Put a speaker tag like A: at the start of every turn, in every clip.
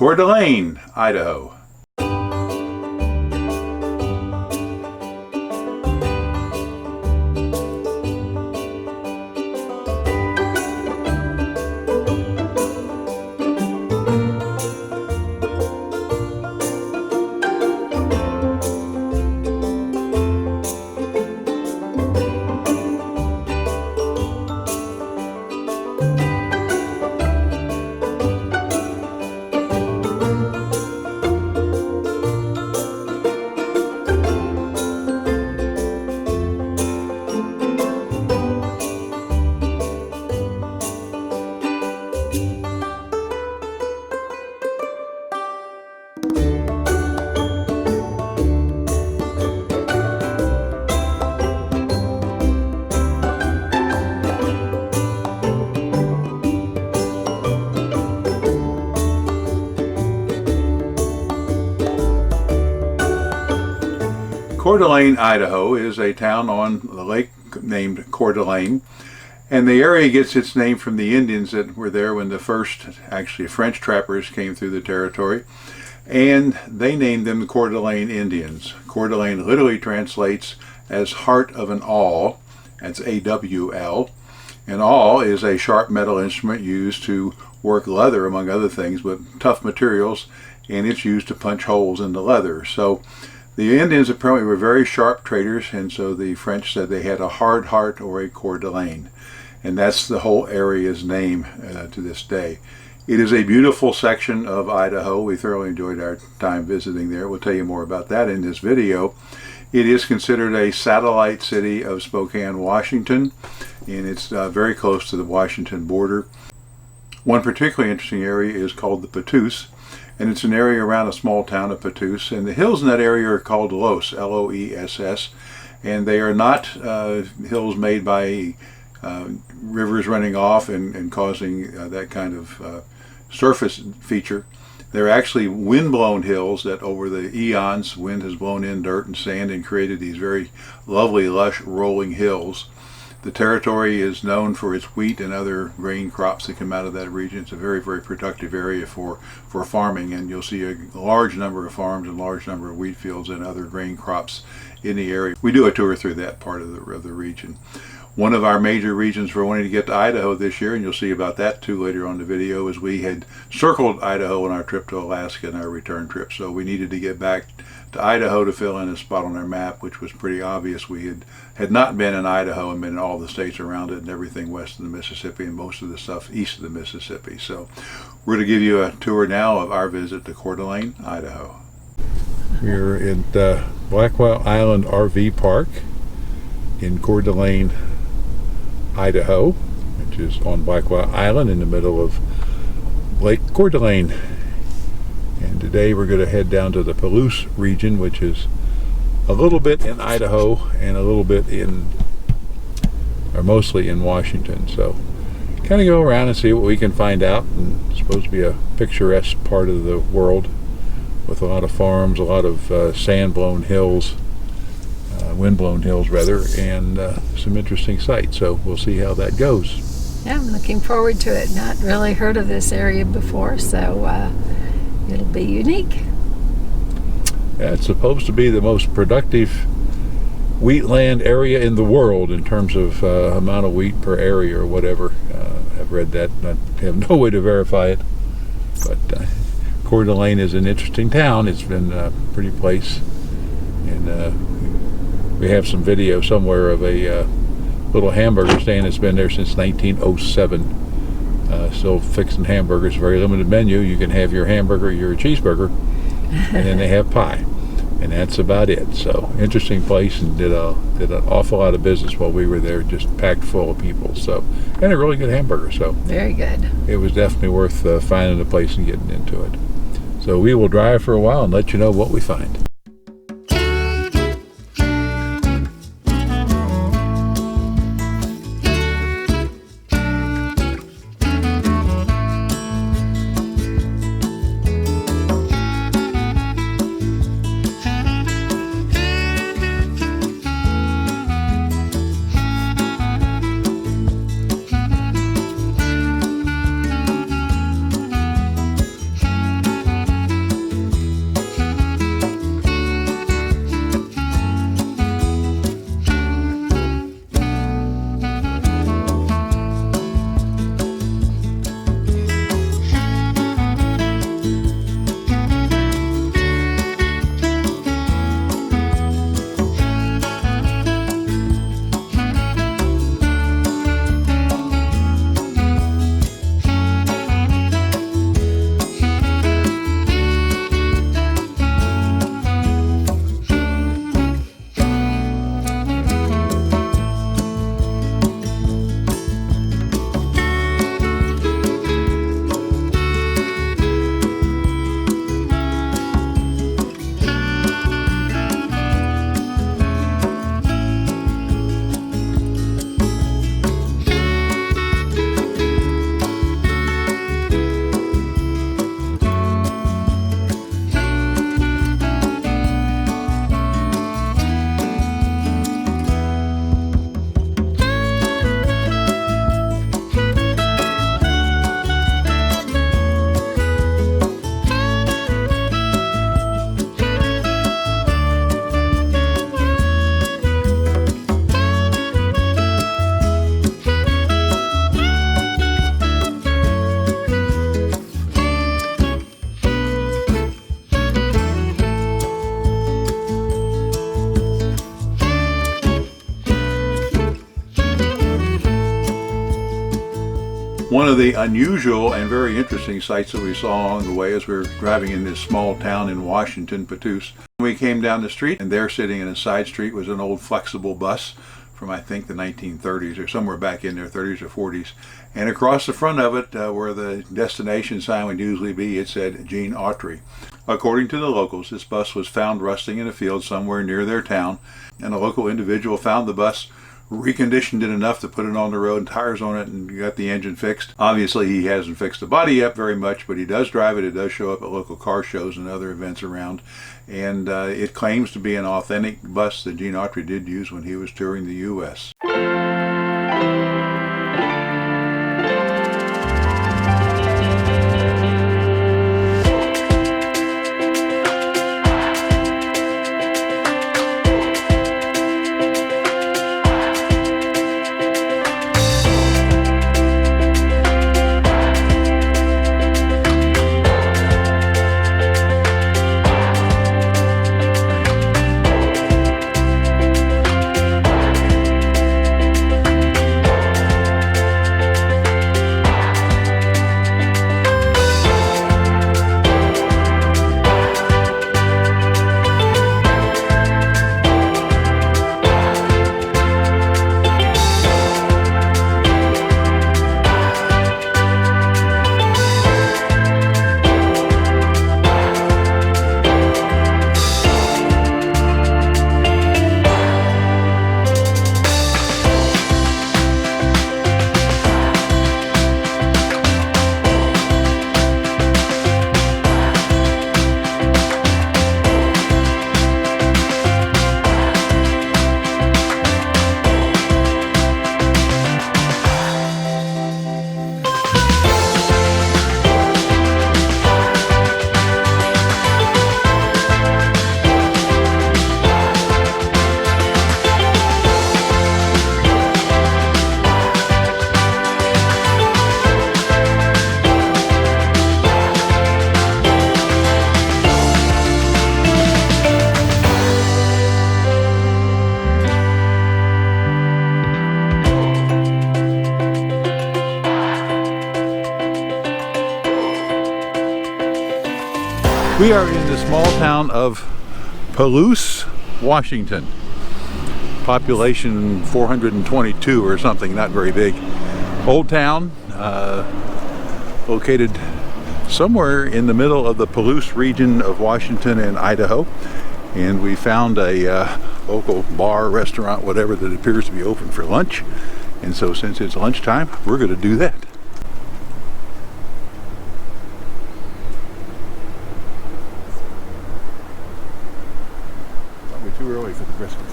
A: Coeur d'Alene, Idaho. Coeur d'Alene, Idaho is a town on the lake named Coeur d'Alene, and the area gets its name from the Indians that were there when the first, actually French trappers came through the territory, and they named them the Coeur d'Alene Indians. Coeur d'Alene literally translates as heart of an awl, that's A-W-L, and awl is a sharp metal instrument used to work leather among other things, but tough materials, and it's used to punch holes in the leather. So the Indians apparently were very sharp traders, and so the French said they had a hard heart or a Coeur d'Alene. And that's the whole area's name to this day. It is a beautiful section of Idaho. We thoroughly enjoyed our time visiting there. We'll tell you more about that in this video. It is considered a satellite city of Spokane, Washington, and it's very close to the Washington border. One particularly interesting area is called the Palouse, and it's an area around a small town of Palouse, and the hills in that area are called Loess, L-O-E-S-S, and they are not hills made by rivers running off and causing that kind of surface feature. They're actually wind-blown hills that over the eons, wind has blown in dirt and sand and created these very lovely, lush, rolling hills. The territory is known for its wheat and other grain crops that come out of that region. It's a very, very productive area for farming, and you'll see a large number of farms and large number of wheat fields and other grain crops in the area. We do a tour through that part of the region. One of our major reasons for wanting to get to Idaho this year, and you'll see about that too later on in the video, is we had circled Idaho on our trip to Alaska and our return trip. So we needed to get back to Idaho to fill in a spot on our map, which was pretty obvious. We had not been in Idaho and been in all the states around it and everything west of the Mississippi and most of the stuff east of the Mississippi. So we're going to give you a tour now of our visit to Coeur d'Alene, Idaho. We're at Blackwell Island RV Park in Coeur d'Alene, Idaho, which is on Blackwell Island in the middle of Lake Coeur d'Alene. And today we're going to head down to the Palouse region, which is a little bit in Idaho and a little bit or mostly in Washington. So kind of go around and see what we can find out. And it's supposed to be a picturesque part of the world with a lot of farms, a lot of sand-blown hills, wind-blown hills rather, and some interesting sights. So we'll see how that goes.
B: Yeah, I'm looking forward to it. Not really heard of this area before, so it'll be unique.
A: Yeah, it's supposed to be the most productive wheatland area in the world in terms of amount of wheat per area or whatever. I've read that, and I have no way to verify it. But Coeur d'Alene is an interesting town. It's been a pretty place, and we have some video somewhere of a little hamburger stand that's been there since 1907. Still fixing hamburgers, very limited menu. You can have your hamburger, your cheeseburger, and then they have pie. And that's about it. So interesting place, and did an awful lot of business while we were there, just packed full of people. So, and a really good hamburger. So
B: very good.
A: It was definitely worth finding a place and getting into it. So we will drive for a while and let you know what we find. of the unusual and very interesting sights that we saw along the way as we were driving in this small town in Washington, Palouse. We came down the street, and there sitting in a side street was an old flexible bus from I think the 1930s or somewhere back in their 30s or 40s. And across the front of it, where the destination sign would usually be, it said Gene Autry. According to the locals, this bus was found rusting in a field somewhere near their town, and a local individual found the bus, reconditioned it enough to put it on the road and tires on it and got the engine fixed. Obviously he hasn't fixed the body up very much, but he does drive it. It does show up at local car shows and other events around, and it claims to be an authentic bus that Gene Autry did use when he was touring the U.S. We are in the small town of Palouse, Washington. Population 422 or something, not very big. Old town, located somewhere in the middle of the Palouse region of Washington and Idaho. And we found a local bar, restaurant, whatever, that appears to be open for lunch. And so since it's lunchtime, we're going to do that. Too early for the brisket.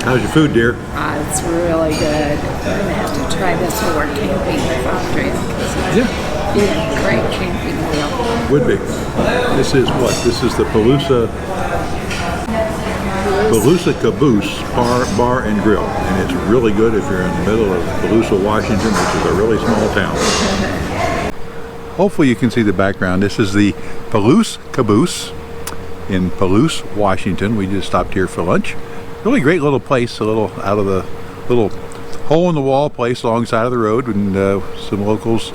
A: How's your food, dear?
B: It's really good. We're going to have to try this when we're camping with Autry.
A: Yeah.
B: Yeah, great camping meal.
A: Would be. This is what? This is the Palouse Caboose bar and grill. And it's really good if you're in the middle of Palouse, Washington, which is a really small town. Hopefully you can see the background. This is the Palouse Caboose in Palouse, Washington. We just stopped here for lunch. Really great little place, a little out of the little hole in the wall place alongside of the road, and some locals,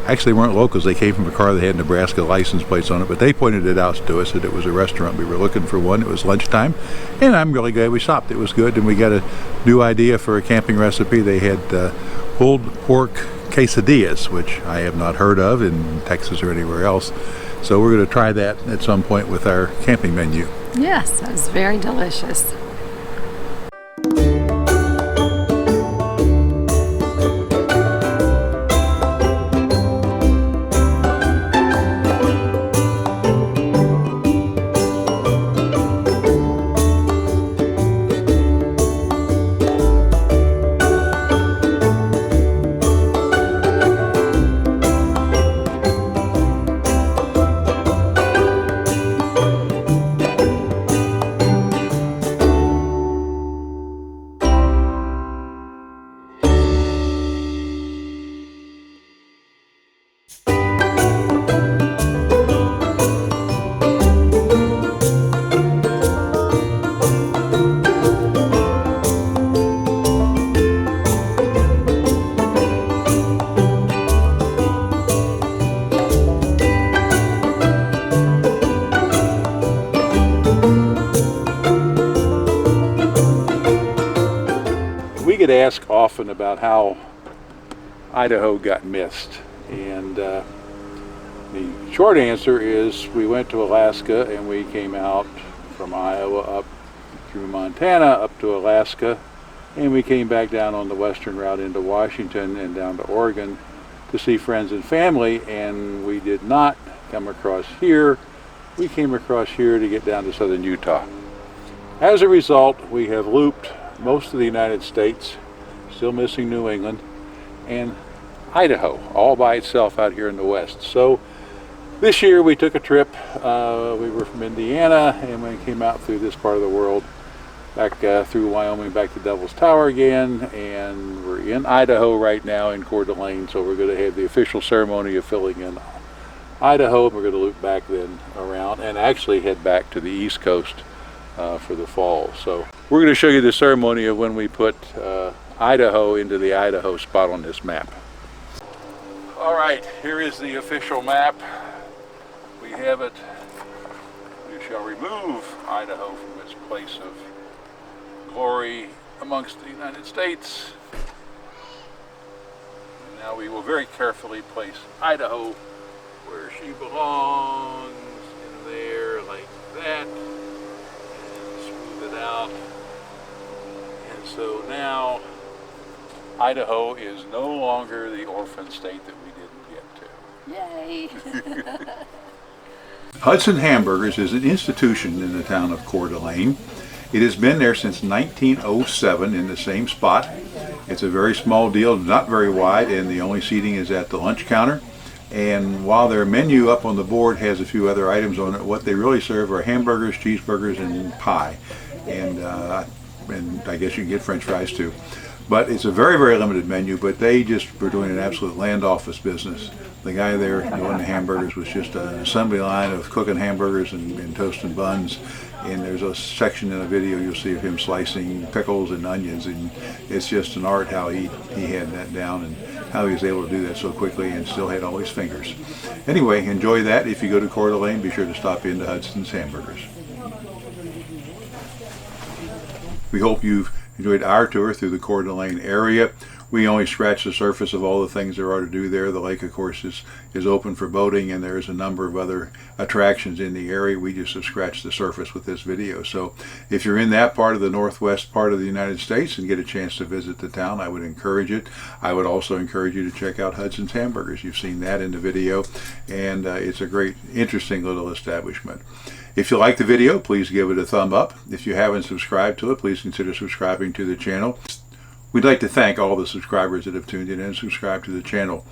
A: actually weren't locals, they came from a car that had Nebraska license plates on it, but they pointed it out to us that it was a restaurant. We were looking for one. It was lunchtime, and I'm really glad we stopped. It was good, and we got a new idea for a camping recipe. They had pulled pork quesadillas, which I have not heard of in Texas or anywhere else. So we're going to try that at some point with our camping menu.
B: Yes, it was very delicious.
A: asked often about how Idaho got missed, and the short answer is we went to Alaska and we came out from Iowa up through Montana up to Alaska, and we came back down on the western route into Washington and down to Oregon to see friends and family, and we did not come across here. We came across here to get down to southern Utah. As a result, we have looped most of the United States, still missing New England, and Idaho, all by itself out here in the west. So this year we took a trip. We were from Indiana, and we came out through this part of the world, back through Wyoming, back to Devil's Tower again, and we're in Idaho right now in Coeur d'Alene, so we're going to have the official ceremony of filling in Idaho, and we're going to loop back then around and actually head back to the East Coast for the fall. So we're going to show you the ceremony of when we put Idaho into the Idaho spot on this map. All right, here is the official map. We have it. We shall remove Idaho from its place of glory amongst the United States. And now we will very carefully place Idaho where she belongs, in there like that, and smooth it out. And so now Idaho is no longer the orphan state that we didn't get to.
B: Yay!
A: Dustins Hamburgers is an institution in the town of Coeur d'Alene. It has been there since 1907 in the same spot. It's a very small deal, not very wide, and the only seating is at the lunch counter. And while their menu up on the board has a few other items on it, what they really serve are hamburgers, cheeseburgers, and pie. And I guess you can get French fries too. But it's a very, very limited menu, but they just were doing an absolute land office business. The guy there doing the hamburgers was just an assembly line of cooking hamburgers and toasting buns. And there's a section in a video you'll see of him slicing pickles and onions, and it's just an art how he had that down and how he was able to do that so quickly and still had all his fingers. Anyway, enjoy that. If you go to Coeur d'Alene, be sure to stop into Dustins Hamburgers. We hope you've enjoyed our tour through the Coeur d'Alene area. We only scratched the surface of all the things there are to do there. The lake, of course, is open for boating, and there's a number of other attractions in the area. We just have scratched the surface with this video. So if you're in that part of the northwest part of the United States and get a chance to visit the town, I would encourage it. I would also encourage you to check out Dustins Hamburgers. You've seen that in the video, and it's a great, interesting little establishment. If you like the video, please give it a thumb up. If you haven't subscribed to it, please consider subscribing to the channel. We'd like to thank all the subscribers that have tuned in and subscribed to the channel.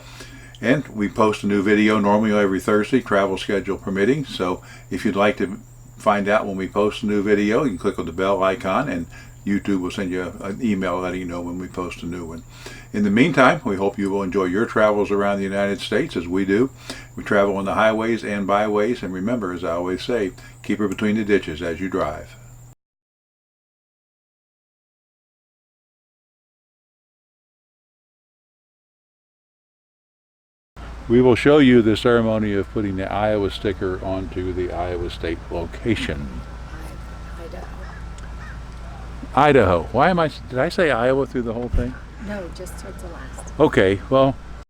A: And we post a new video normally every Thursday, travel schedule permitting. So if you'd like to find out when we post a new video, you can click on the bell icon and YouTube will send you an email letting you know when we post a new one. In the meantime, we hope you will enjoy your travels around the United States as we do. We travel on the highways and byways, and remember, as I always say, keep her between the ditches as you drive. We will show you the ceremony of putting the Iowa sticker onto the Iowa State location. Idaho. Why am did I say Iowa through the whole thing?
B: No, just towards the last.
A: Okay, well,